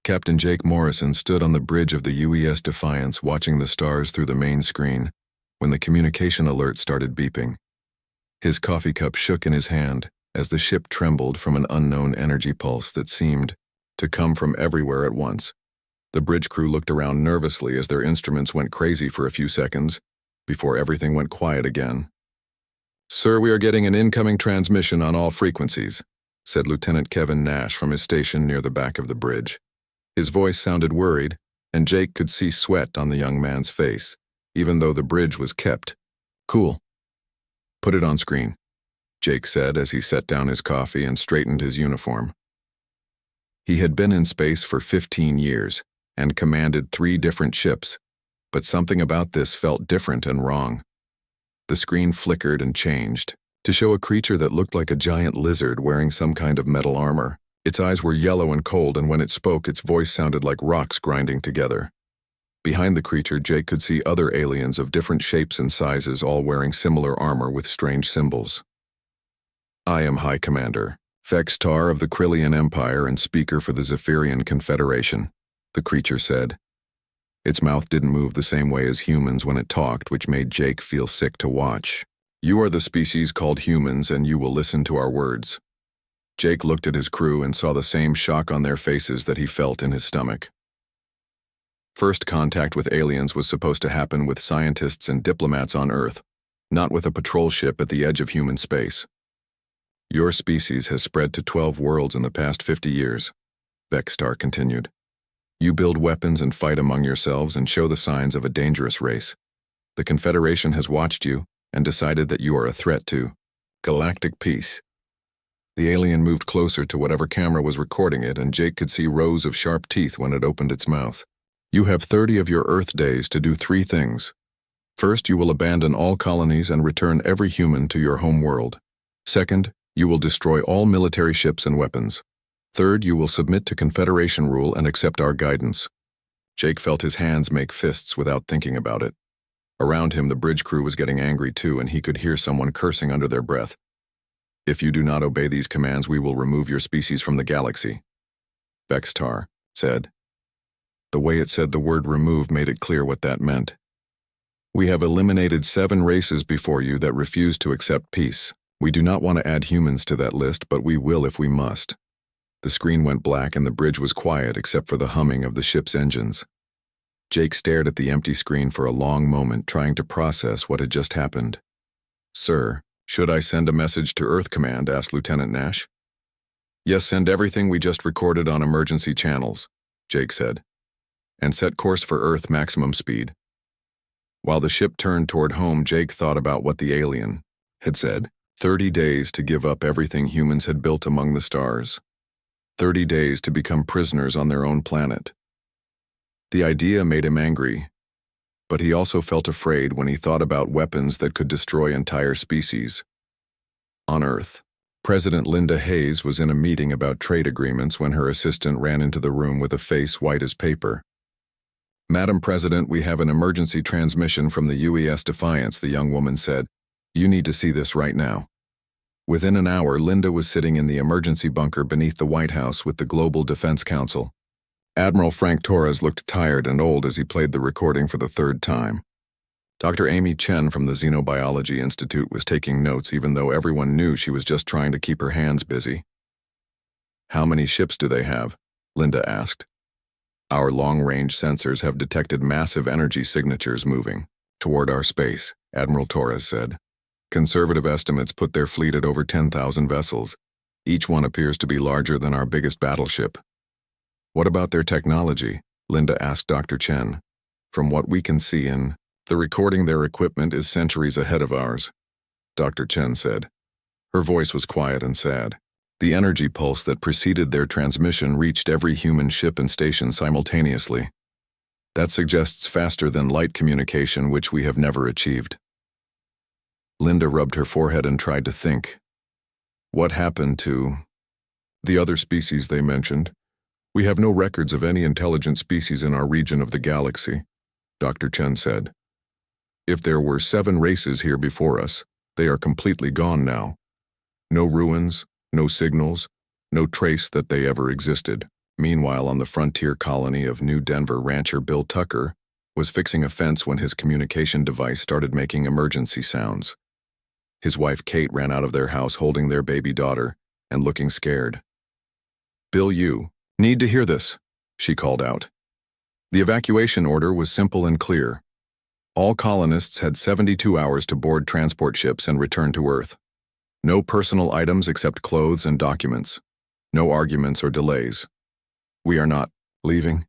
Captain Jake Morrison stood on the bridge of the UES Defiance watching the stars through the main screen when the communication alert started beeping. His coffee cup shook in his hand as the ship trembled from an unknown energy pulse that seemed to come from everywhere at once. The bridge crew looked around nervously as their instruments went crazy for a few seconds before everything went quiet again. "Sir, we are getting an incoming transmission on all frequencies," said Lieutenant Kevin Nash from his station near the back of the bridge. His voice sounded worried, and Jake could see sweat on the young man's face, even though the bridge was kept. "Cool. Put it on screen," Jake said as he set down his coffee and straightened his uniform. He had been in space for 15 years and commanded 3 different ships, but something about this felt different and wrong. The screen flickered and changed to show a creature that looked like a giant lizard wearing some kind of metal armor. Its eyes were yellow and cold, and when it spoke, its voice sounded like rocks grinding together. Behind the creature, Jake could see other aliens of different shapes and sizes, all wearing similar armor with strange symbols. "I am High Commander, Vextar of the Krillian Empire and speaker for the Zephyrian Confederation," the creature said. Its mouth didn't move the same way as humans when it talked, which made Jake feel sick to watch. "You are the species called humans, and you will listen to our words." Jake looked at his crew and saw the same shock on their faces that he felt in his stomach. First contact with aliens was supposed to happen with scientists and diplomats on Earth, not with a patrol ship at the edge of human space. "Your species has spread to 12 worlds in the past 50 years, Vextar continued. "You build weapons and fight among yourselves and show the signs of a dangerous race. The Confederation has watched you and decided that you are a threat to galactic peace." The alien moved closer to whatever camera was recording it, and Jake could see rows of sharp teeth when it opened its mouth. "You have 30 of your Earth days to do 3 things. First, you will abandon all colonies and return every human to your home world. Second, you will destroy all military ships and weapons. Third, you will submit to Confederation rule and accept our guidance." Jake felt his hands make fists without thinking about it. Around him, the bridge crew was getting angry too, and he could hear someone cursing under their breath. "If you do not obey these commands, we will remove your species from the galaxy," Vextar said. The way it said the word remove made it clear what that meant. "We have eliminated 7 races before you that refuse to accept peace. We do not want to add humans to that list, but we will if we must." The screen went black and the bridge was quiet except for the humming of the ship's engines. Jake stared at the empty screen for a long moment, trying to process what had just happened. "Sir, should I send a message to Earth Command?" asked Lieutenant Nash. "Yes, send everything we just recorded on emergency channels," Jake said, "and set course for Earth maximum speed." While the ship turned toward home, Jake thought about what the alien had said. 30 days to give up everything humans had built among the stars. 30 days to become prisoners on their own planet. The idea made him angry, but he also felt afraid when he thought about weapons that could destroy entire species. On Earth, President Linda Hayes was in a meeting about trade agreements when her assistant ran into the room with a face white as paper. "Madam President, we have an emergency transmission from the UES Defiance," the young woman said. "You need to see this right now." Within an hour, Linda was sitting in the emergency bunker beneath the White House with the Global Defense Council. Admiral Frank Torres looked tired and old as he played the recording for the 3rd time. Dr. Amy Chen from the Xenobiology Institute was taking notes, even though everyone knew she was just trying to keep her hands busy. "How many ships do they have?" Linda asked. "Our long-range sensors have detected massive energy signatures moving toward our space," Admiral Torres said. "Conservative estimates put their fleet at over 10,000 vessels. Each one appears to be larger than our biggest battleship." "What about their technology?" Linda asked Dr. Chen. "From what we can see in the recording, their equipment is centuries ahead of ours," Dr. Chen said. Her voice was quiet and sad. "The energy pulse that preceded their transmission reached every human ship and station simultaneously. That suggests faster than light communication, which we have never achieved." Linda rubbed her forehead and tried to think. "What happened to the other species they mentioned? We have no records of any intelligent species in our region of the galaxy," Dr. Chen said. "If there were 7 races here before us, they are completely gone now. No ruins, no signals, no trace that they ever existed." Meanwhile, on the frontier colony of New Denver, rancher Bill Tucker was fixing a fence when his communication device started making emergency sounds. His wife Kate ran out of their house holding their baby daughter and looking scared. "Bill, you need to hear this," she called out. The evacuation order was simple and clear. All colonists had 72 hours to board transport ships and return to Earth. No personal items except clothes and documents. No arguments or delays. "We are not leaving,"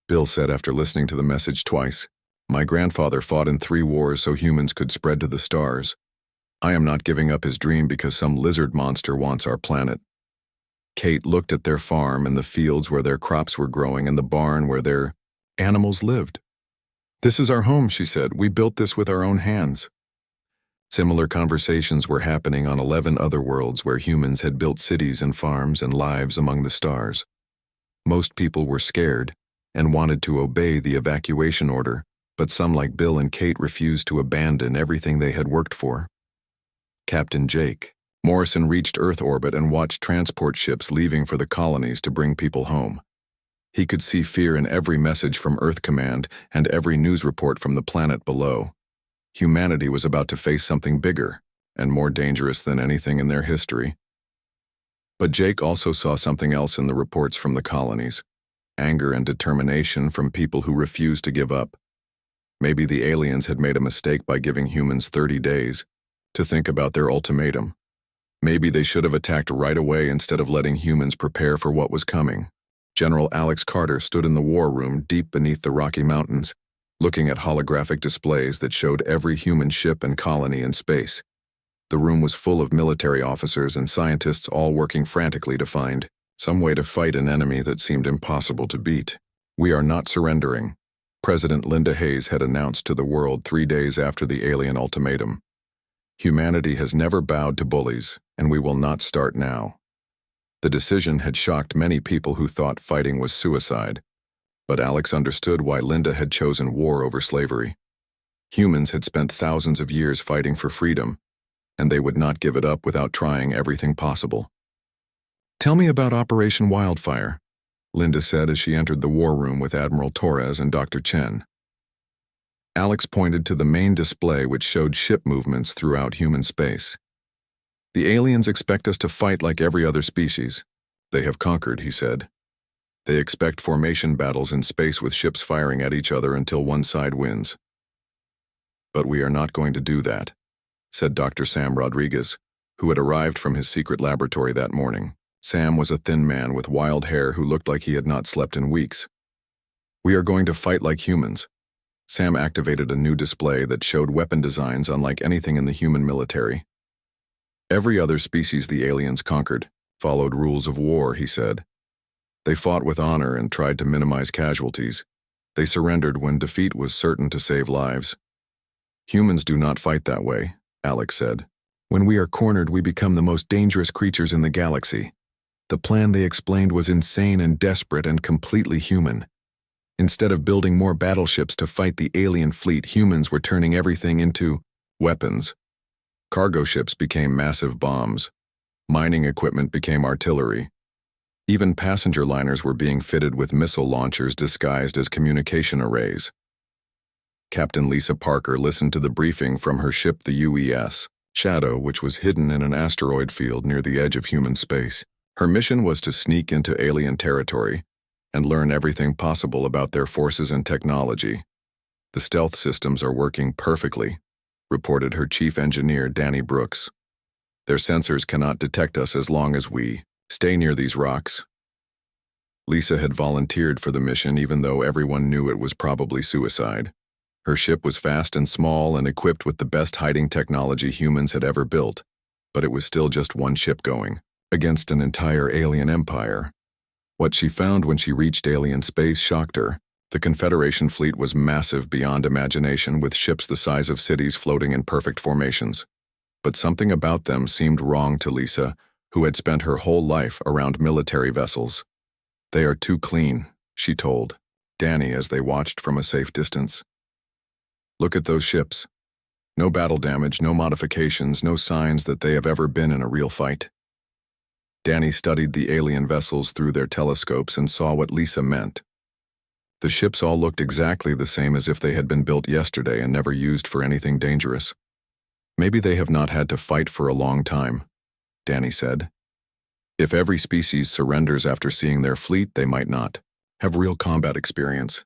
Bill said after listening to the message twice. "My grandfather fought in 3 wars so humans could spread to the stars. I am not giving up his dream because some lizard monster wants our planet." Kate looked at their farm and the fields where their crops were growing and the barn where their animals lived. "This is our home," she said. "We built this with our own hands." Similar conversations were happening on 11 other worlds where humans had built cities and farms and lives among the stars. Most people were scared and wanted to obey the evacuation order, but some like Bill and Kate refused to abandon everything they had worked for. Captain Jake Morrison reached Earth orbit and watched transport ships leaving for the colonies to bring people home. He could see fear in every message from Earth Command and every news report from the planet below. Humanity was about to face something bigger and more dangerous than anything in their history. But Jake also saw something else in the reports from the colonies: anger and determination from people who refused to give up. Maybe the aliens had made a mistake by giving humans 30 days to think about their ultimatum. Maybe they should have attacked right away instead of letting humans prepare for what was coming. General Alex Carter stood in the war room deep beneath the Rocky Mountains, looking at holographic displays that showed every human ship and colony in space. The room was full of military officers and scientists all working frantically to find some way to fight an enemy that seemed impossible to beat. "We are not surrendering," President Linda Hayes had announced to the world 3 days after the alien ultimatum. "Humanity has never bowed to bullies, and we will not start now." The decision had shocked many people who thought fighting was suicide, but Alex understood why Linda had chosen war over slavery. Humans had spent thousands of years fighting for freedom, and they would not give it up without trying everything possible. "Tell me about Operation Wildfire," Linda said as she entered the war room with Admiral Torres and Dr. Chen. Alex pointed to the main display which showed ship movements throughout human space. "The aliens expect us to fight like every other species. They have conquered," he said. "They expect formation battles in space with ships firing at each other until one side wins. But we are not going to do that," said Dr. Sam Rodriguez, who had arrived from his secret laboratory that morning. Sam was a thin man with wild hair who looked like he had not slept in weeks. "We are going to fight like humans." Sam activated a new display that showed weapon designs unlike anything in the human military. "Every other species the aliens conquered followed rules of war," he said. "They fought with honor and tried to minimize casualties. They surrendered when defeat was certain to save lives. Humans do not fight that way," Alex said. "When we are cornered, we become the most dangerous creatures in the galaxy." The plan they explained was insane and desperate and completely human. Instead of building more battleships to fight the alien fleet, humans were turning everything into weapons. Cargo ships became massive bombs. Mining equipment became artillery. Even passenger liners were being fitted with missile launchers disguised as communication arrays. Captain Lisa Parker listened to the briefing from her ship, the UES Shadow, which was hidden in an asteroid field near the edge of human space. Her mission was to sneak into alien territory and learn everything possible about their forces and technology. "The stealth systems are working perfectly," reported her chief engineer, Danny Brooks. "Their sensors cannot detect us as long as we stay near these rocks." Lisa had volunteered for the mission even though everyone knew it was probably suicide. Her ship was fast and small and equipped with the best hiding technology humans had ever built, but it was still just one ship going against an entire alien empire. What she found when she reached alien space shocked her. The Confederation fleet was massive beyond imagination, with ships the size of cities floating in perfect formations. But something about them seemed wrong to Lisa, who had spent her whole life around military vessels. "They are too clean," she told Danny as they watched from a safe distance. "Look at those ships. No battle damage, no modifications, no signs that they have ever been in a real fight." Danny studied the alien vessels through their telescopes and saw what Lisa meant. The ships all looked exactly the same, as if they had been built yesterday and never used for anything dangerous. Maybe they have not had to fight for a long time, Danny said. If every species surrenders after seeing their fleet, they might not have real combat experience.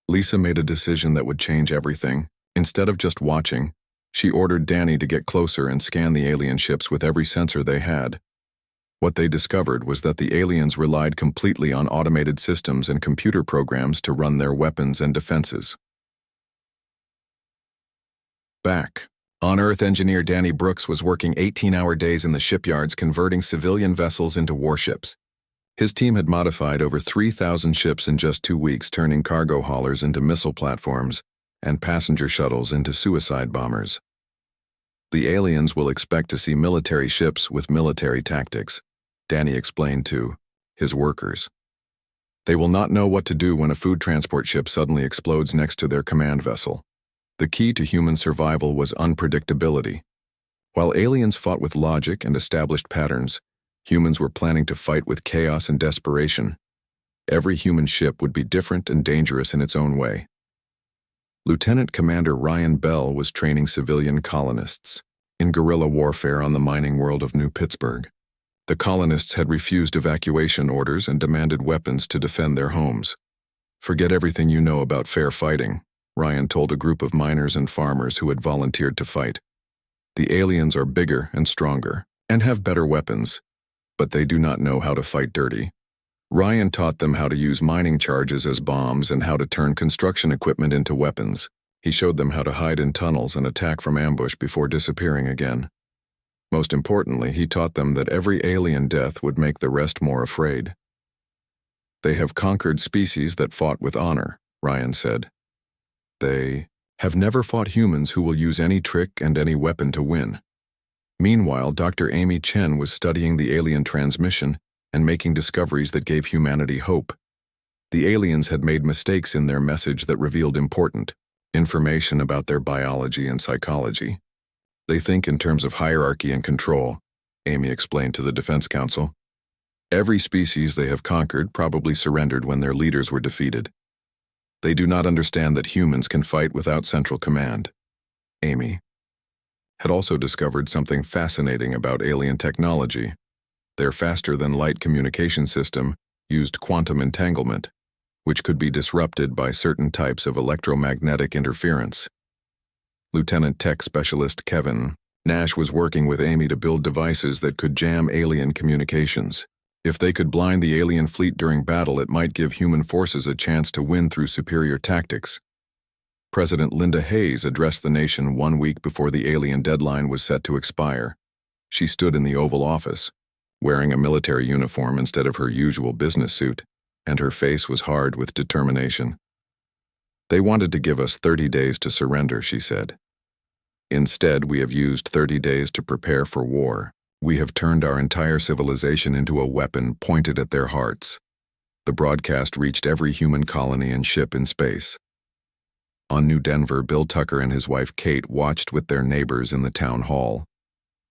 Lisa made a decision that would change everything. Instead of just watching, she ordered Danny to get closer and scan the alien ships with every sensor they had. What they discovered was that the aliens relied completely on automated systems and computer programs to run their weapons and defenses. Back on Earth, engineer Danny Brooks was working 18-hour days in the shipyards converting civilian vessels into warships. His team had modified over 3,000 ships in just 2 weeks, turning cargo haulers into missile platforms and passenger shuttles into suicide bombers. The aliens will expect to see military ships with military tactics, Danny explained to his workers. They will not know what to do when a food transport ship suddenly explodes next to their command vessel. The key to human survival was unpredictability. While aliens fought with logic and established patterns, humans were planning to fight with chaos and desperation. Every human ship would be different and dangerous in its own way. Lieutenant Commander Ryan Bell was training civilian colonists in guerrilla warfare on the mining world of New Pittsburgh. The colonists had refused evacuation orders and demanded weapons to defend their homes. "Forget everything you know about fair fighting," Ryan told a group of miners and farmers who had volunteered to fight. "The aliens are bigger and stronger and have better weapons, but they do not know how to fight dirty." Ryan taught them how to use mining charges as bombs and how to turn construction equipment into weapons. He showed them how to hide in tunnels and attack from ambush before disappearing again. Most importantly, he taught them that every alien death would make the rest more afraid. "They have conquered species that fought with honor," Ryan said. "They have never fought humans who will use any trick and any weapon to win." Meanwhile, Dr. Amy Chen was studying the alien transmission and making discoveries that gave humanity hope. The aliens had made mistakes in their message that revealed important information about their biology and psychology. "They think in terms of hierarchy and control," Amy explained to the Defense Council. "Every species they have conquered probably surrendered when their leaders were defeated. They do not understand that humans can fight without central command." Amy had also discovered something fascinating about alien technology. Their faster-than-light communication system used quantum entanglement, which could be disrupted by certain types of electromagnetic interference. Lieutenant Tech Specialist Kevin Nash was working with Amy to build devices that could jam alien communications. If they could blind the alien fleet during battle, it might give human forces a chance to win through superior tactics. President Linda Hayes addressed the nation 1 week before the alien deadline was set to expire. She stood in the Oval Office, wearing a military uniform instead of her usual business suit, and her face was hard with determination. "They wanted to give us 30 days to surrender," she said. "Instead, we have used 30 days to prepare for war. We have turned our entire civilization into a weapon pointed at their hearts." The broadcast reached every human colony and ship in space. On New Denver, Bill Tucker and his wife Kate watched with their neighbors in the town hall.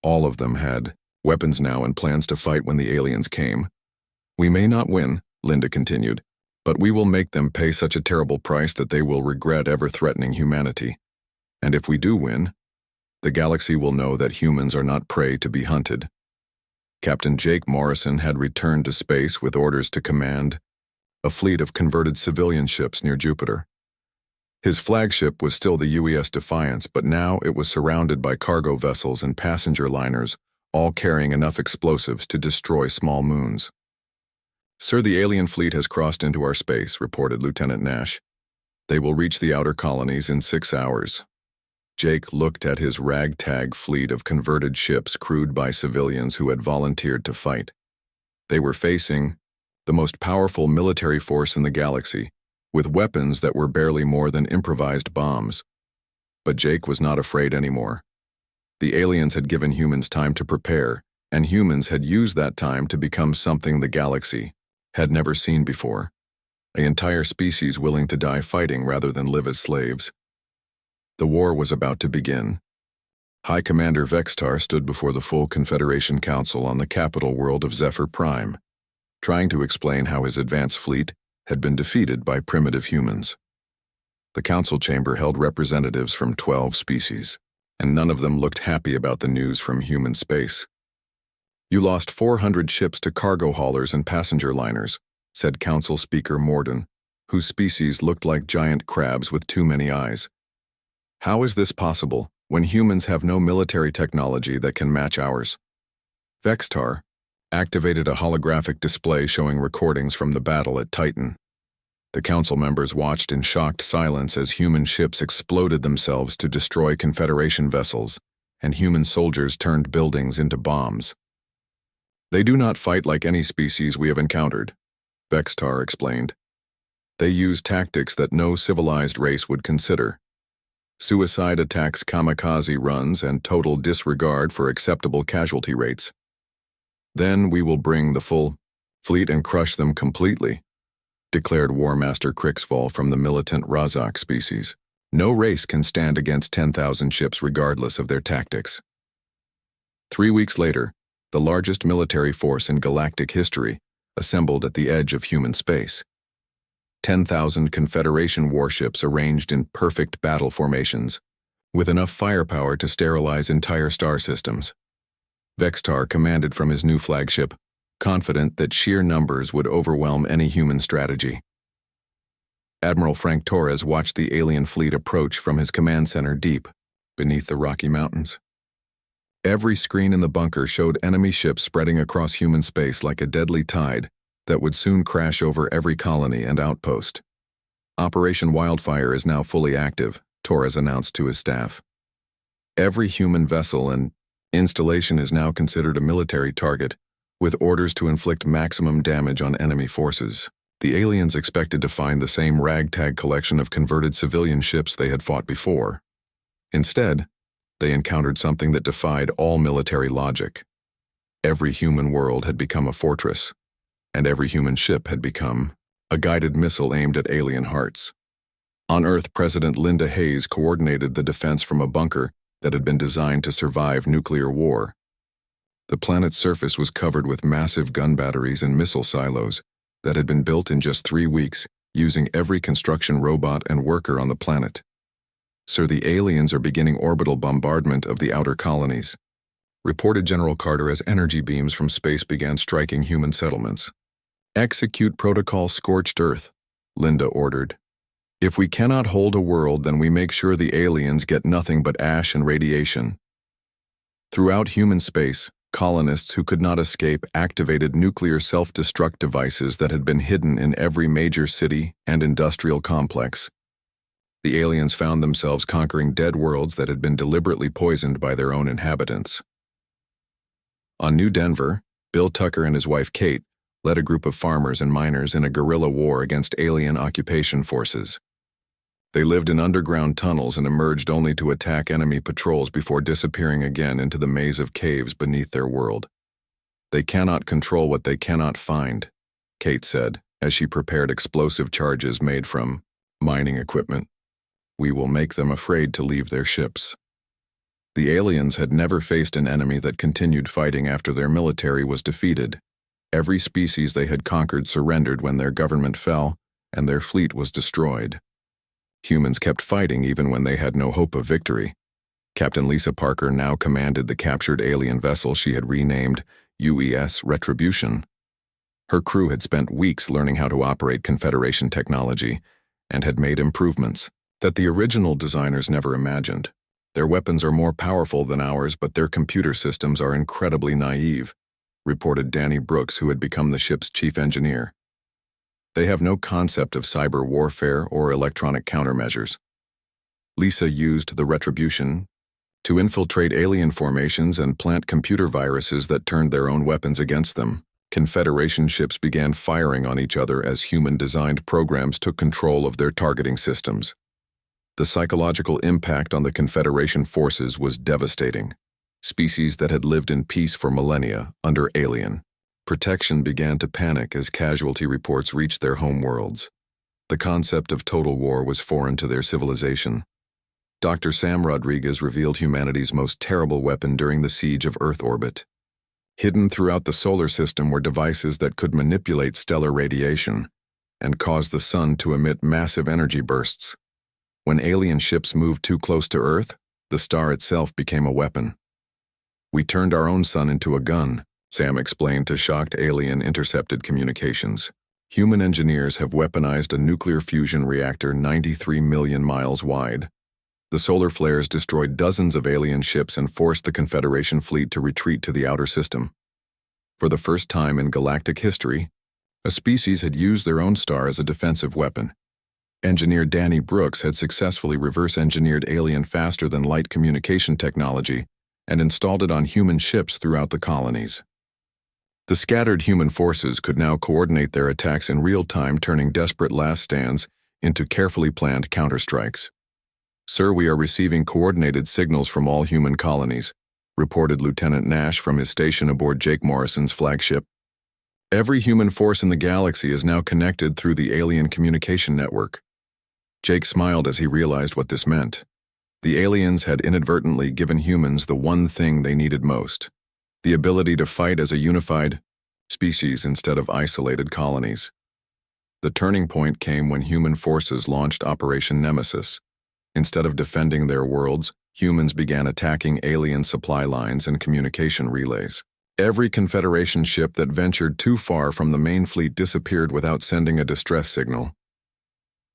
All of them had weapons now and plans to fight when the aliens came. "We may not win," Linda continued, "but we will make them pay such a terrible price that they will regret ever threatening humanity. And if we do win, the galaxy will know that humans are not prey to be hunted." Captain Jake Morrison had returned to space with orders to command a fleet of converted civilian ships near Jupiter. His flagship was still the UES Defiance, but now it was surrounded by cargo vessels and passenger liners, all carrying enough explosives to destroy small moons. "Sir, the alien fleet has crossed into our space," reported Lieutenant Nash. "They will reach the outer colonies in 6 hours. Jake looked at his ragtag fleet of converted ships crewed by civilians who had volunteered to fight. They were facing the most powerful military force in the galaxy, with weapons that were barely more than improvised bombs. But Jake was not afraid anymore. The aliens had given humans time to prepare, and humans had used that time to become something the galaxy had never seen before. An entire species willing to die fighting rather than live as slaves. The war was about to begin. High Commander Vextar stood before the full Confederation Council on the capital world of Zephyr Prime, trying to explain how his advance fleet had been defeated by primitive humans. The council chamber held representatives from 12 species, and none of them looked happy about the news from human space. "You lost 400 ships to cargo haulers and passenger liners," said Council Speaker Morden, whose species looked like giant crabs with too many eyes. "How is this possible when humans have no military technology that can match ours?" Vextar activated a holographic display showing recordings from the battle at Titan. The council members watched in shocked silence as human ships exploded themselves to destroy Confederation vessels, and human soldiers turned buildings into bombs. "They do not fight like any species we have encountered," Vextar explained. "They use tactics that no civilized race would consider. Suicide attacks, kamikaze runs, and total disregard for acceptable casualty rates. Then we will bring the full fleet and crush them completely," declared War Master Krixval from the militant Razak species. "No race can stand against 10,000 ships regardless of their tactics." 3 weeks later, the largest military force in galactic history assembled at the edge of human space. 10,000 Confederation warships arranged in perfect battle formations, with enough firepower to sterilize entire star systems. Vextar commanded from his new flagship, confident that sheer numbers would overwhelm any human strategy. Admiral Frank Torres watched the alien fleet approach from his command center deep beneath the Rocky Mountains. Every screen in the bunker showed enemy ships spreading across human space like a deadly tide that would soon crash over every colony and outpost. "Operation Wildfire is now fully active," Torres announced to his staff. "Every human vessel and installation is now considered a military target, with orders to inflict maximum damage on enemy forces." The aliens expected to find the same ragtag collection of converted civilian ships they had fought before. Instead, they encountered something that defied all military logic. Every human world had become a fortress, and every human ship had become a guided missile aimed at alien hearts. On Earth, President Linda Hayes coordinated the defense from a bunker that had been designed to survive nuclear war. The planet's surface was covered with massive gun batteries and missile silos that had been built in just 3 weeks, using every construction robot and worker on the planet. "Sir, the aliens are beginning orbital bombardment of the outer colonies," reported General Carter as energy beams from space began striking human settlements. "Execute Protocol Scorched Earth," Linda ordered. "If we cannot hold a world, then we make sure the aliens get nothing but ash and radiation." Throughout human space, colonists who could not escape activated nuclear self-destruct devices that had been hidden in every major city and industrial complex. The aliens found themselves conquering dead worlds that had been deliberately poisoned by their own inhabitants. On New Denver, Bill Tucker and his wife Kate led a group of farmers and miners in a guerrilla war against alien occupation forces. They lived in underground tunnels and emerged only to attack enemy patrols before disappearing again into the maze of caves beneath their world. "They cannot control what they cannot find," Kate said, as she prepared explosive charges made from mining equipment. "We will make them afraid to leave their ships." The aliens had never faced an enemy that continued fighting after their military was defeated. Every species they had conquered surrendered when their government fell, and their fleet was destroyed. Humans kept fighting even when they had no hope of victory. Captain Lisa Parker now commanded the captured alien vessel she had renamed UES Retribution. Her crew had spent weeks learning how to operate Confederation technology and had made improvements that the original designers never imagined. "Their weapons are more powerful than ours, but their computer systems are incredibly naive," reported Danny Brooks, who had become the ship's chief engineer. "They have no concept of cyber warfare or electronic countermeasures." Lisa used the Retribution to infiltrate alien formations and plant computer viruses that turned their own weapons against them. Confederation ships began firing on each other as human-designed programs took control of their targeting systems. The psychological impact on the Confederation forces was devastating. Species that had lived in peace for millennia under alien protection began to panic as casualty reports reached their home worlds. The concept of total war was foreign to their civilization. Dr. Sam Rodriguez revealed humanity's most terrible weapon during the siege of Earth orbit. Hidden throughout the solar system were devices that could manipulate stellar radiation and cause the sun to emit massive energy bursts. When alien ships moved too close to Earth, the star itself became a weapon. "We turned our own sun into a gun," Sam explained to shocked alien intercepted communications. "Human engineers have weaponized a nuclear fusion reactor 93 million miles wide. The solar flares destroyed dozens of alien ships and forced the Confederation fleet to retreat to the outer system. For the first time in galactic history, a species had used their own star as a defensive weapon. Engineer Danny Brooks had successfully reverse-engineered alien faster-than-light communication technology and installed it on human ships throughout the colonies. The scattered human forces could now coordinate their attacks in real time, turning desperate last stands into carefully planned counterstrikes. "Sir, we are receiving coordinated signals from all human colonies," reported Lieutenant Nash from his station aboard Jake Morrison's flagship. "Every human force in the galaxy is now connected through the alien communication network." Jake smiled as he realized what this meant. The aliens had inadvertently given humans the one thing they needed most: the ability to fight as a unified species instead of isolated colonies. The turning point came when human forces launched Operation Nemesis. Instead of defending their worlds, humans began attacking alien supply lines and communication relays. Every Confederation ship that ventured too far from the main fleet disappeared without sending a distress signal.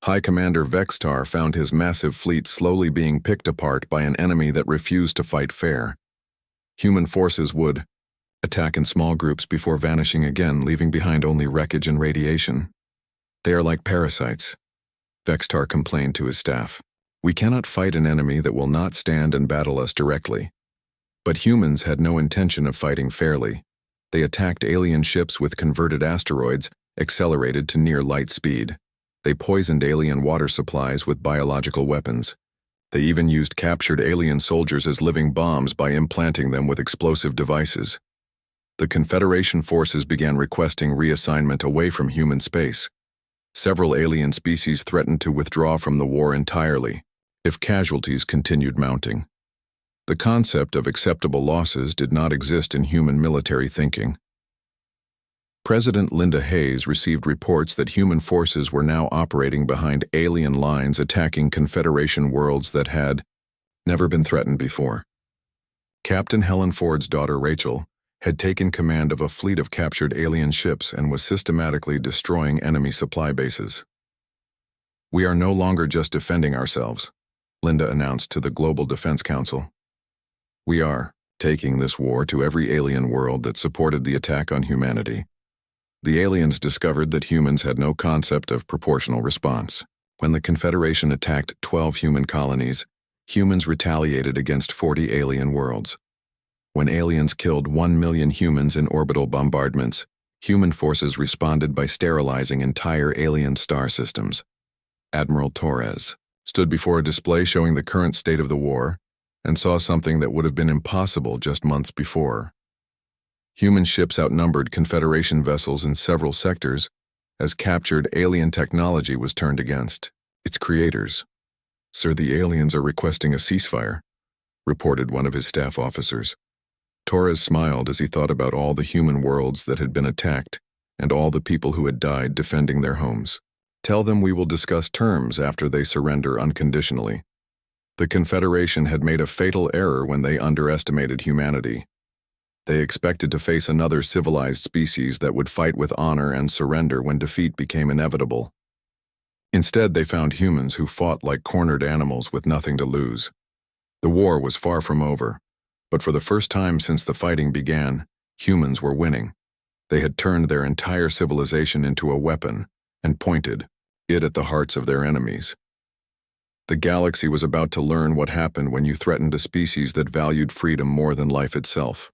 High Commander Vextar found his massive fleet slowly being picked apart by an enemy that refused to fight fair. Human forces would attack in small groups before vanishing again, leaving behind only wreckage and radiation. "They are like parasites," Vextar complained to his staff. "We cannot fight an enemy that will not stand and battle us directly." But humans had no intention of fighting fairly. They attacked alien ships with converted asteroids, accelerated to near light speed. They poisoned alien water supplies with biological weapons. They even used captured alien soldiers as living bombs by implanting them with explosive devices. The Confederation forces began requesting reassignment away from human space. Several alien species threatened to withdraw from the war entirely if casualties continued mounting. The concept of acceptable losses did not exist in human military thinking. President Linda Hayes received reports that human forces were now operating behind alien lines, attacking Confederation worlds that had never been threatened before. Captain Helen Ford's daughter Rachel had taken command of a fleet of captured alien ships and was systematically destroying enemy supply bases. "We are no longer just defending ourselves," Linda announced to the Global Defense Council. "We are taking this war to every alien world that supported the attack on humanity." The aliens discovered that humans had no concept of proportional response. When the Confederation attacked 12 human colonies, humans retaliated against 40 alien worlds. When aliens killed 1 million humans in orbital bombardments, human forces responded by sterilizing entire alien star systems. Admiral Torres stood before a display showing the current state of the war and saw something that would have been impossible just months before. Human ships outnumbered Confederation vessels in several sectors as captured alien technology was turned against its creators. "Sir, the aliens are requesting a ceasefire," reported one of his staff officers. Torres smiled as he thought about all the human worlds that had been attacked and all the people who had died defending their homes. "Tell them we will discuss terms after they surrender unconditionally." The Confederation had made a fatal error when they underestimated humanity. They expected to face another civilized species that would fight with honor and surrender when defeat became inevitable. Instead, they found humans who fought like cornered animals with nothing to lose. The war was far from over, but for the first time since the fighting began, humans were winning. They had turned their entire civilization into a weapon and pointed it at the hearts of their enemies. The galaxy was about to learn what happened when you threatened a species that valued freedom more than life itself.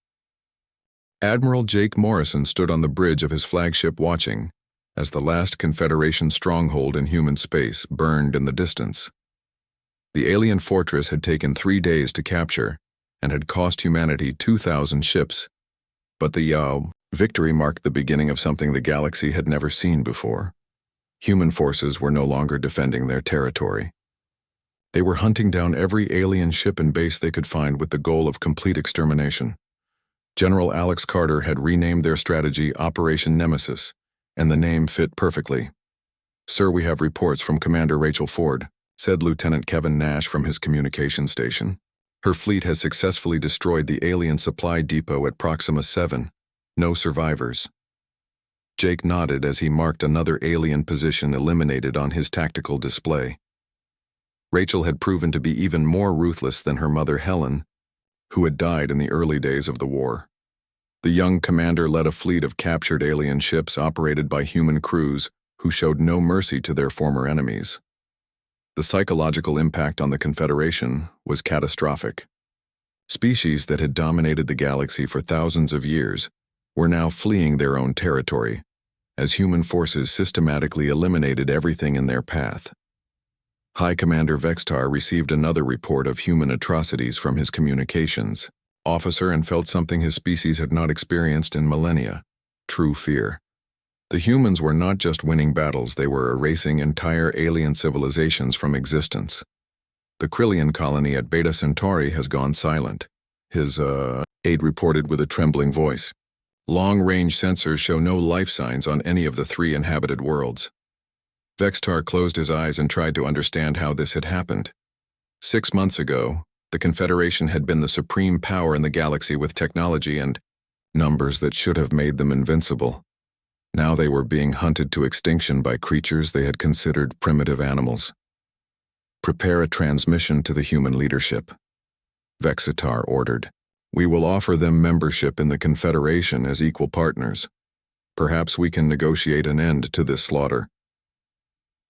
Admiral Jake Morrison stood on the bridge of his flagship watching as the last Confederation stronghold in human space burned in the distance. The alien fortress had taken 3 days to capture and had cost humanity 2,000 ships, but the victory marked the beginning of something the galaxy had never seen before. Human forces were no longer defending their territory. They were hunting down every alien ship and base they could find with the goal of complete extermination. General Alex Carter had renamed their strategy Operation Nemesis, and the name fit perfectly. "Sir, we have reports from Commander Rachel Ford," said Lieutenant Kevin Nash from his communication station. "Her fleet has successfully destroyed the alien supply depot at Proxima 7. No survivors." Jake nodded as he marked another alien position eliminated on his tactical display. Rachel had proven to be even more ruthless than her mother Helen, who had died in the early days of the war. The young commander led a fleet of captured alien ships operated by human crews who showed no mercy to their former enemies. The psychological impact on the Confederation was catastrophic. Species that had dominated the galaxy for thousands of years were now fleeing their own territory, as human forces systematically eliminated everything in their path. High Commander Vextar received another report of human atrocities from his communications officer and felt something his species had not experienced in millennia: true fear. The humans were not just winning battles, they were erasing entire alien civilizations from existence. "The Krillian colony at Beta Centauri has gone silent," his aide reported with a trembling voice. "Long-range sensors show no life signs on any of the 3 inhabited worlds." Vextar closed his eyes and tried to understand how this had happened. 6 months ago, the Confederation had been the supreme power in the galaxy with technology and numbers that should have made them invincible. Now they were being hunted to extinction by creatures they had considered primitive animals. "Prepare a transmission to the human leadership," Vexitar ordered. "We will offer them membership in the Confederation as equal partners. Perhaps we can negotiate an end to this slaughter."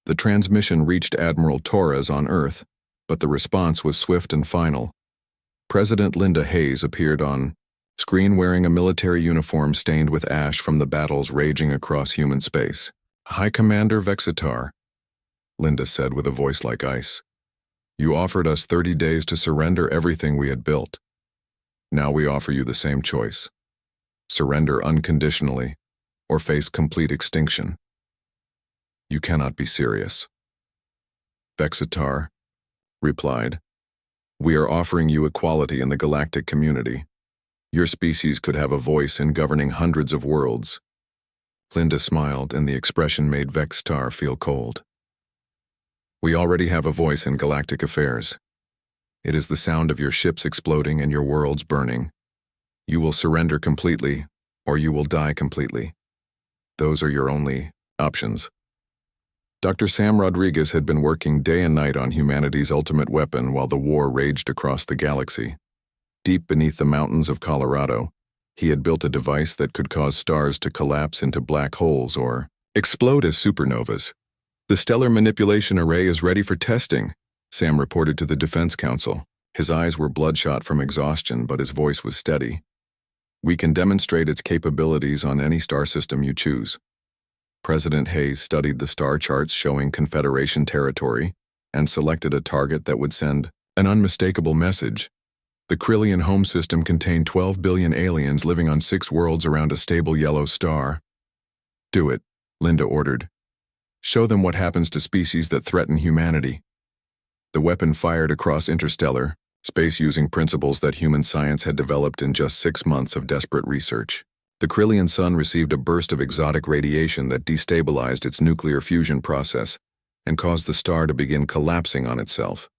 The transmission reached Admiral Torres on Earth, but the response was swift and final. President Linda Hayes appeared on screen wearing a military uniform stained with ash from the battles raging across human space. "High Commander Vexitar," Linda said with a voice like ice. "You offered us 30 days to surrender everything we had built. Now we offer you the same choice. Surrender unconditionally, or face complete extinction." "You cannot be serious." Vexitar replied, "We are offering you equality in the galactic community. Your species could have a voice in governing hundreds of worlds." Linda smiled, and the expression made Vexitar feel cold. "We already have a voice in galactic affairs. It is the sound of your ships exploding and your worlds burning. You will surrender completely, or you will die completely. Those are your only options." Dr. Sam Rodriguez had been working day and night on humanity's ultimate weapon while the war raged across the galaxy. Deep beneath the mountains of Colorado, he had built a device that could cause stars to collapse into black holes or explode as supernovas. "The Stellar Manipulation Array is ready for testing," Sam reported to the Defense Council. His eyes were bloodshot from exhaustion, but his voice was steady. "We can demonstrate its capabilities on any star system you choose." President Hayes studied the star charts showing Confederation territory and selected a target that would send an unmistakable message. The Krillian home system contained 12 billion aliens living on 6 worlds around a stable yellow star. "Do it," Linda ordered. "Show them what happens to species that threaten humanity." The weapon fired across interstellar space using principles that human science had developed in just 6 months of desperate research. The Krillian sun received a burst of exotic radiation that destabilized its nuclear fusion process and caused the star to begin collapsing on itself.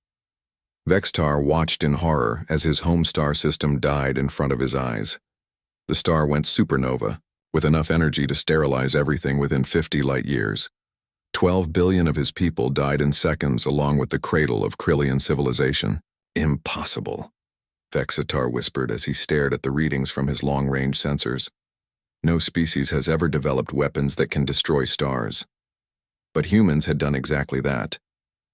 Vextar watched in horror as his home star system died in front of his eyes. The star went supernova, with enough energy to sterilize everything within 50 light years. 12 billion of his people died in seconds along with the cradle of Krillian civilization. "Impossible," Vexitar whispered as he stared at the readings from his long-range sensors. "No species has ever developed weapons that can destroy stars." But humans had done exactly that.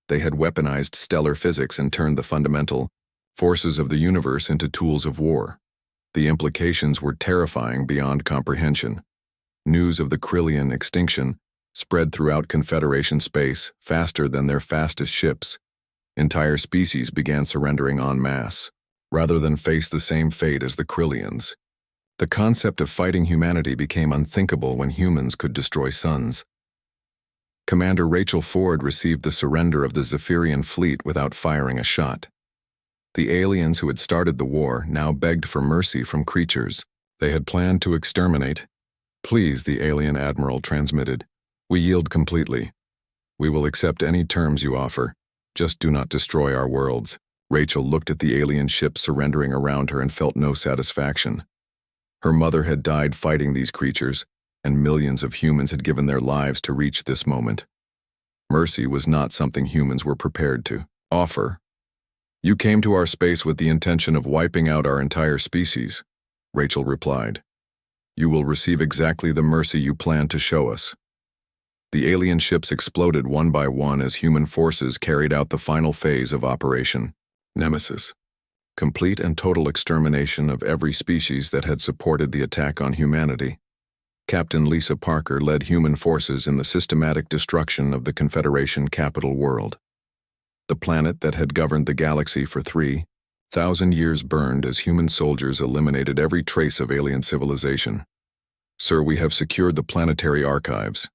They had weaponized stellar physics and turned the fundamental forces of the universe into tools of war. The implications were terrifying beyond comprehension. News of the Krillian extinction spread throughout Confederation space faster than their fastest ships. Entire species began surrendering en masse, rather than face the same fate as the Krillians. The concept of fighting humanity became unthinkable when humans could destroy suns. Commander Rachel Ford received the surrender of the Zephyrian fleet without firing a shot. The aliens who had started the war now begged for mercy from creatures they had planned to exterminate. "Please," the alien admiral transmitted. "We yield completely. We will accept any terms you offer. Just do not destroy our worlds." Rachel looked at the alien ship surrendering around her and felt no satisfaction. Her mother had died fighting these creatures, and millions of humans had given their lives to reach this moment. Mercy was not something humans were prepared to offer. "You came to our space with the intention of wiping out our entire species," Rachel replied. "You will receive exactly the mercy you planned to show us." The alien ships exploded one by one as human forces carried out the final phase of Operation Nemesis. Complete and total extermination of every species that had supported the attack on humanity. Captain Lisa Parker led human forces in the systematic destruction of the Confederation capital world. The planet that had governed the galaxy for 3,000 years burned as human soldiers eliminated every trace of alien civilization. "Sir, we have secured the planetary archives,"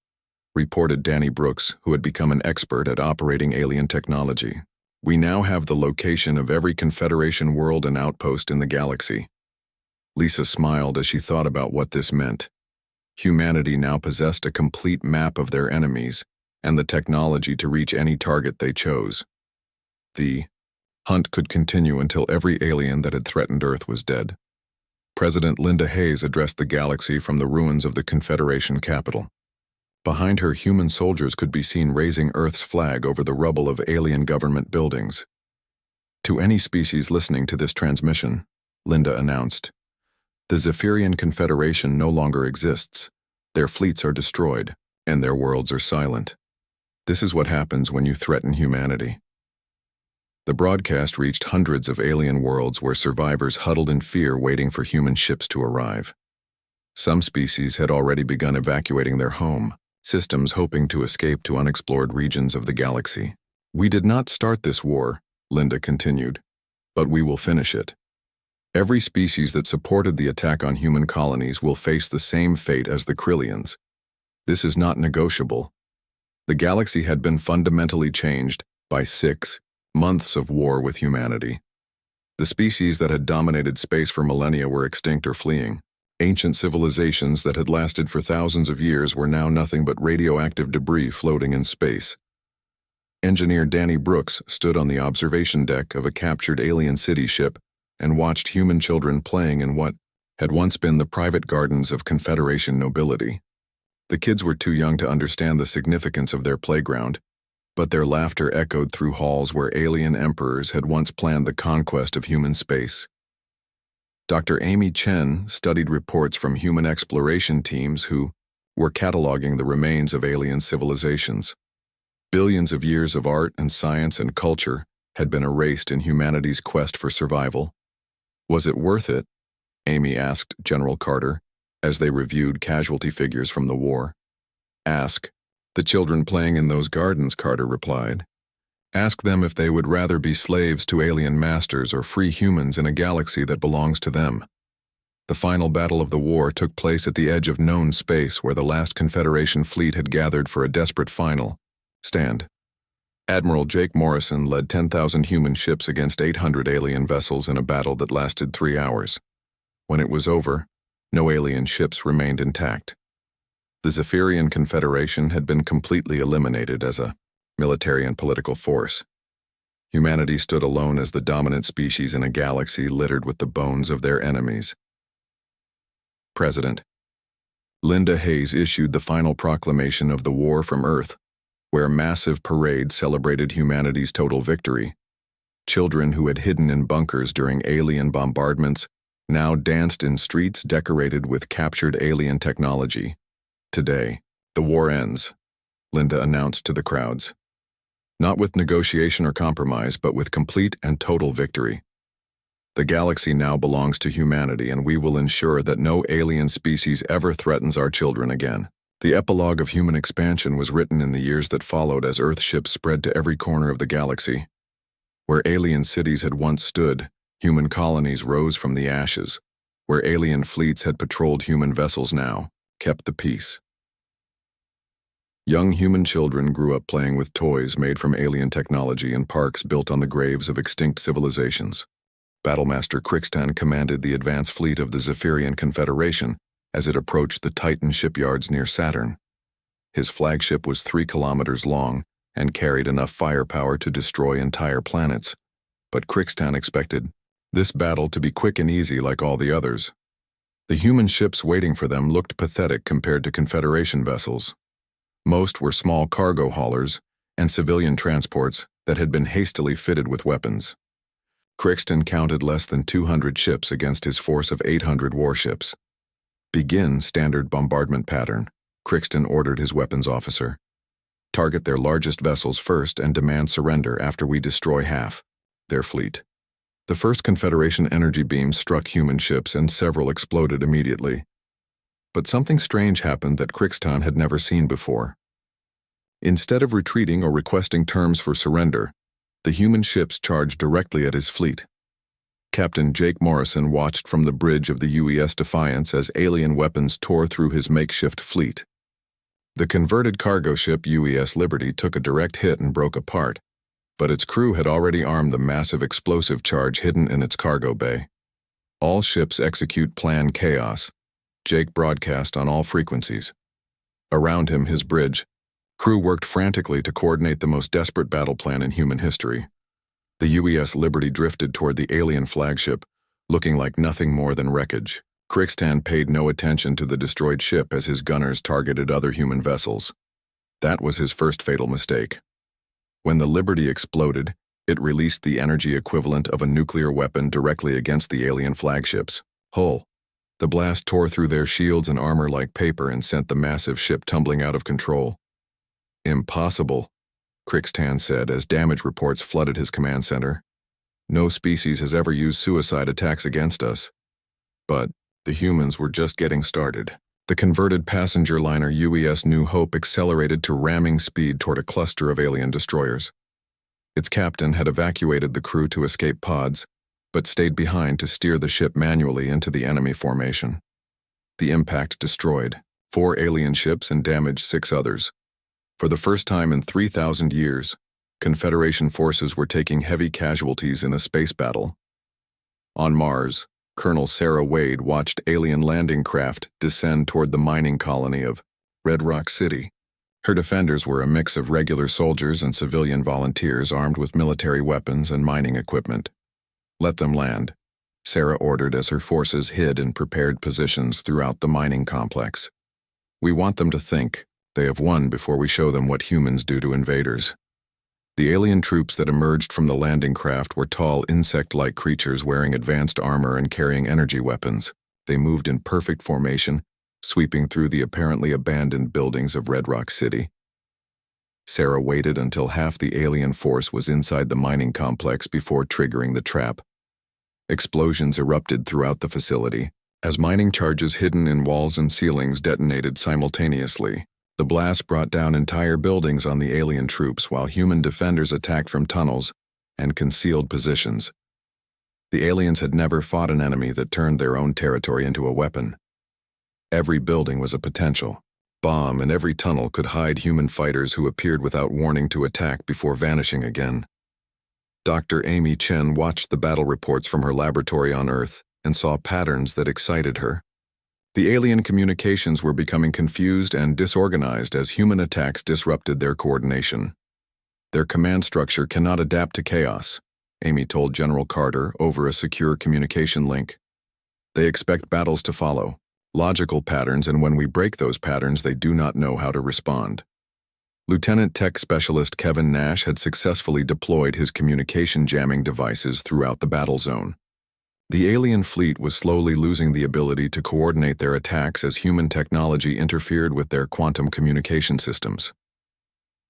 reported Danny Brooks, who had become an expert at operating alien technology. "We now have the location of every Confederation world and outpost in the galaxy." Lisa smiled as she thought about what this meant. Humanity now possessed a complete map of their enemies and the technology to reach any target they chose. The hunt could continue until every alien that had threatened Earth was dead. President Linda Hayes addressed the galaxy from the ruins of the Confederation capital. Behind her, human soldiers could be seen raising Earth's flag over the rubble of alien government buildings. "To any species listening to this transmission," Linda announced, "the Zephyrian Confederation no longer exists. Their fleets are destroyed, and their worlds are silent. This is what happens when you threaten humanity." The broadcast reached hundreds of alien worlds where survivors huddled in fear waiting for human ships to arrive. Some species had already begun evacuating their home systems, hoping to escape to unexplored regions of the galaxy. "We did not start this war," Linda continued, "but we will finish it. Every species that supported the attack on human colonies will face the same fate as the Krillians. This is not negotiable." The galaxy had been fundamentally changed by 6 months of war with humanity. The species that had dominated space for millennia were extinct or fleeing. Ancient civilizations that had lasted for thousands of years were now nothing but radioactive debris floating in space. Engineer Danny Brooks stood on the observation deck of a captured alien city ship and watched human children playing in what had once been the private gardens of Confederation nobility. The kids were too young to understand the significance of their playground, but their laughter echoed through halls where alien emperors had once planned the conquest of human space. Dr. Amy Chen studied reports from human exploration teams who were cataloging the remains of alien civilizations. Billions of years of art and science and culture had been erased in humanity's quest for survival. "Was it worth it?" Amy asked General Carter as they reviewed casualty figures from the war. "Ask the children playing in those gardens," Carter replied. "Ask them if they would rather be slaves to alien masters or free humans in a galaxy that belongs to them." The final battle of the war took place at the edge of known space where the last Confederation fleet had gathered for a desperate final stand. Admiral Jake Morrison led 10,000 human ships against 800 alien vessels in a battle that lasted 3 hours. When it was over, no alien ships remained intact. The Zephyrian Confederation had been completely eliminated as a military and political force. Humanity stood alone as the dominant species in a galaxy littered with the bones of their enemies. President Linda Hayes issued the final proclamation of the war from Earth, where massive parades celebrated humanity's total victory. Children who had hidden in bunkers during alien bombardments now danced in streets decorated with captured alien technology. "Today, the war ends," Linda announced to the crowds. "Not with negotiation or compromise, but with complete and total victory. The galaxy now belongs to humanity, and we will ensure that no alien species ever threatens our children again." The epilogue of human expansion was written in the years that followed as Earth ships spread to every corner of the galaxy. Where alien cities had once stood, human colonies rose from the ashes. Where alien fleets had patrolled human vessels now kept the peace. Young human children grew up playing with toys made from alien technology in parks built on the graves of extinct civilizations. Battlemaster Crixton commanded the advance fleet of the Zephyrian Confederation as it approached the Titan shipyards near Saturn. His flagship was 3 kilometers long and carried enough firepower to destroy entire planets. But Crixton expected this battle to be quick and easy like all the others. The human ships waiting for them looked pathetic compared to Confederation vessels. Most were small cargo haulers and civilian transports that had been hastily fitted with weapons. Crixton counted less than 200 ships against his force of 800 warships. Begin standard bombardment pattern, Crixton ordered his weapons officer. Target their largest vessels first and demand surrender after we destroy half their fleet. The first Confederation energy beams struck human ships and several exploded immediately. But something strange happened that Crixton had never seen before. Instead of retreating or requesting terms for surrender, the human ships charged directly at his fleet. Captain Jake Morrison watched from the bridge of the UES Defiance as alien weapons tore through his makeshift fleet. The converted cargo ship UES Liberty took a direct hit and broke apart, but its crew had already armed the massive explosive charge hidden in its cargo bay. All ships execute Plan Chaos, Jake broadcast on all frequencies. Around him, his bridge, crew worked frantically to coordinate the most desperate battle plan in human history. The UES Liberty drifted toward the alien flagship, looking like nothing more than wreckage. Crixton paid no attention to the destroyed ship as his gunners targeted other human vessels. That was his first fatal mistake. When the Liberty exploded, it released the energy equivalent of a nuclear weapon directly against the alien flagship's hull. The blast tore through their shields and armor like paper and sent the massive ship tumbling out of control. Impossible, Crixton said as damage reports flooded his command center. No species has ever used suicide attacks against us. But the humans were just getting started. The converted passenger liner UES New Hope accelerated to ramming speed toward a cluster of alien destroyers. Its captain had evacuated the crew to escape pods, but stayed behind to steer the ship manually into the enemy formation. The impact destroyed 4 alien ships and damaged 6 others. For the first time in 3,000 years, Confederation forces were taking heavy casualties in a space battle. On Mars, Colonel Sarah Wade watched alien landing craft descend toward the mining colony of Red Rock City. Her defenders were a mix of regular soldiers and civilian volunteers armed with military weapons and mining equipment. "Let them land," Sarah ordered as her forces hid in prepared positions throughout the mining complex. "We want them to think they have won before we show them what humans do to invaders." The alien troops that emerged from the landing craft were tall, insect-like creatures wearing advanced armor and carrying energy weapons. They moved in perfect formation, sweeping through the apparently abandoned buildings of Red Rock City. Sarah waited until half the alien force was inside the mining complex before triggering the trap. Explosions erupted throughout the facility, as mining charges hidden in walls and ceilings detonated simultaneously. The blast brought down entire buildings on the alien troops while human defenders attacked from tunnels and concealed positions. The aliens had never fought an enemy that turned their own territory into a weapon. Every building was a potential bomb, and every tunnel could hide human fighters who appeared without warning to attack before vanishing again. Dr. Amy Chen watched the battle reports from her laboratory on Earth and saw patterns that excited her. The alien communications were becoming confused and disorganized as human attacks disrupted their coordination. "Their command structure cannot adapt to chaos," Amy told General Carter over a secure communication link. "They expect battles to follow, logical patterns, and when we break those patterns, they do not know how to respond." Lieutenant Tech Specialist Kevin Nash had successfully deployed his communication jamming devices throughout the battle zone. The alien fleet was slowly losing the ability to coordinate their attacks as human technology interfered with their quantum communication systems.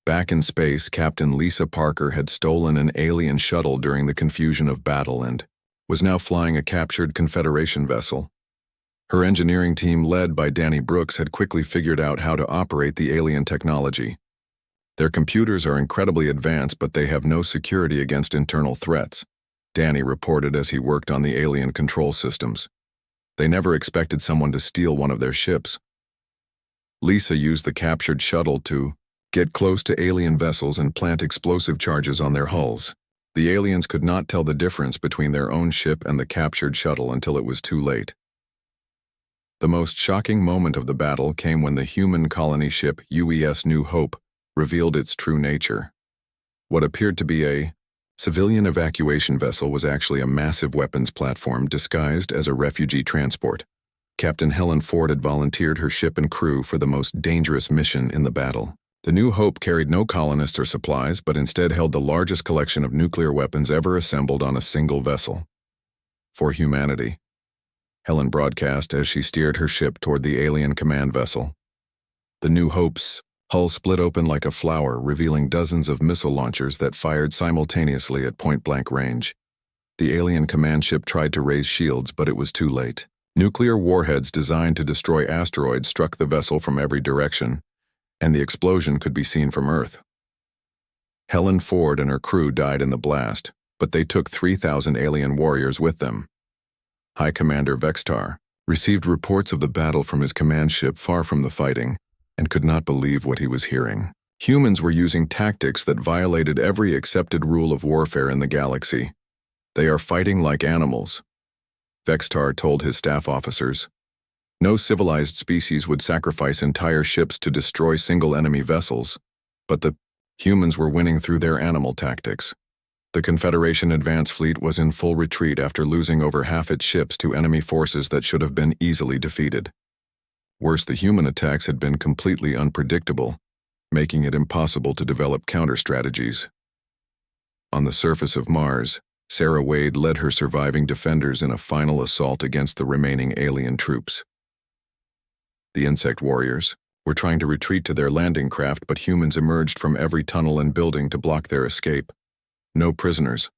Back in space, Captain Lisa Parker had stolen an alien shuttle during the confusion of battle and was now flying a captured Confederation vessel. Her engineering team, led by Danny Brooks, had quickly figured out how to operate the alien technology. "Their computers are incredibly advanced, but they have no security against internal threats," Danny reported as he worked on the alien control systems. "They never expected someone to steal one of their ships." Lisa used the captured shuttle to Get close to alien vessels and plant explosive charges on their hulls. The aliens could not tell the difference between their own ship and the captured shuttle until it was too late. The most shocking moment of the battle came when the human colony ship UES New Hope revealed its true nature. What appeared to be a civilian evacuation vessel was actually a massive weapons platform disguised as a refugee transport. Captain Helen Ford had volunteered her ship and crew for the most dangerous mission in the battle. The New Hope carried no colonists or supplies, but instead held the largest collection of nuclear weapons ever assembled on a single vessel. For humanity, Helen broadcast as she steered her ship toward the alien command vessel. The New Hope's hull split open like a flower, revealing dozens of missile launchers that fired simultaneously at point-blank range. The alien command ship tried to raise shields, but it was too late. Nuclear warheads designed to destroy asteroids struck the vessel from every direction, and the explosion could be seen from Earth. Helen Ford and her crew died in the blast, but they took 3,000 alien warriors with them. High Commander Vextar received reports of the battle from his command ship far from the fighting, and could not believe what he was hearing. Humans were using tactics that violated every accepted rule of warfare in the galaxy. They are fighting like animals, Vextar told his staff officers. No civilized species would sacrifice entire ships to destroy single enemy vessels, but the humans were winning through their animal tactics. The Confederation advance fleet was in full retreat after losing over half its ships to enemy forces that should have been easily defeated. Worse, the human attacks had been completely unpredictable, making it impossible to develop counter-strategies. On the surface of Mars, Sarah Wade led her surviving defenders in a final assault against the remaining alien troops. The insect warriors were trying to retreat to their landing craft, but humans emerged from every tunnel and building to block their escape. No prisoners,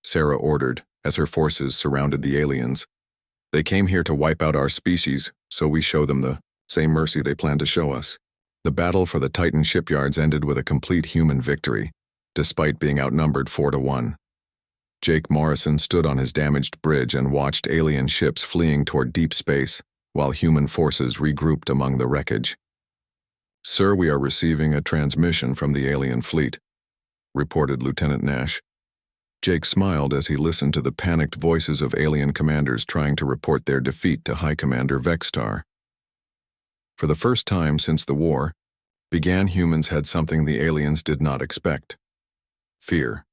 Sarah ordered, as her forces surrounded the aliens. They came here to wipe out our species, so we show them the same mercy they plan to show us. The battle for the Titan shipyards ended with a complete human victory, despite being outnumbered 4-1. Jake Morrison stood on his damaged bridge and watched alien ships fleeing toward deep space, while human forces regrouped among the wreckage. "Sir, we are receiving a transmission from the alien fleet," reported Lieutenant Nash. Jake smiled as he listened to the panicked voices of alien commanders trying to report their defeat to High Commander Vextar. For the first time since the war, humans had something the aliens did not expect: fear.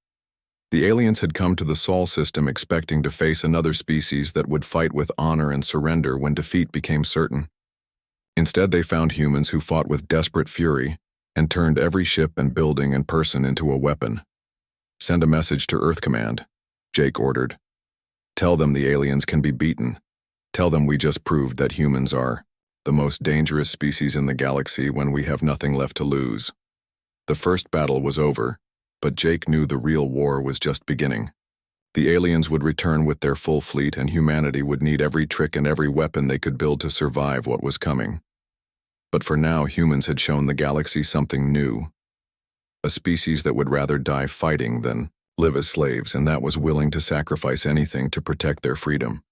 The aliens had come to the Sol system expecting to face another species that would fight with honor and surrender when defeat became certain. Instead, they found humans who fought with desperate fury and turned every ship and building and person into a weapon. "Send a message to Earth Command," Jake ordered. "Tell them the aliens can be beaten. Tell them we just proved that humans are the most dangerous species in the galaxy when we have nothing left to lose." The first battle was over, but Jake knew the real war was just beginning. The aliens would return with their full fleet, and humanity would need every trick and every weapon they could build to survive what was coming. But for now, humans had shown the galaxy something new. A species that would rather die fighting than live as slaves, and that was willing to sacrifice anything to protect their freedom.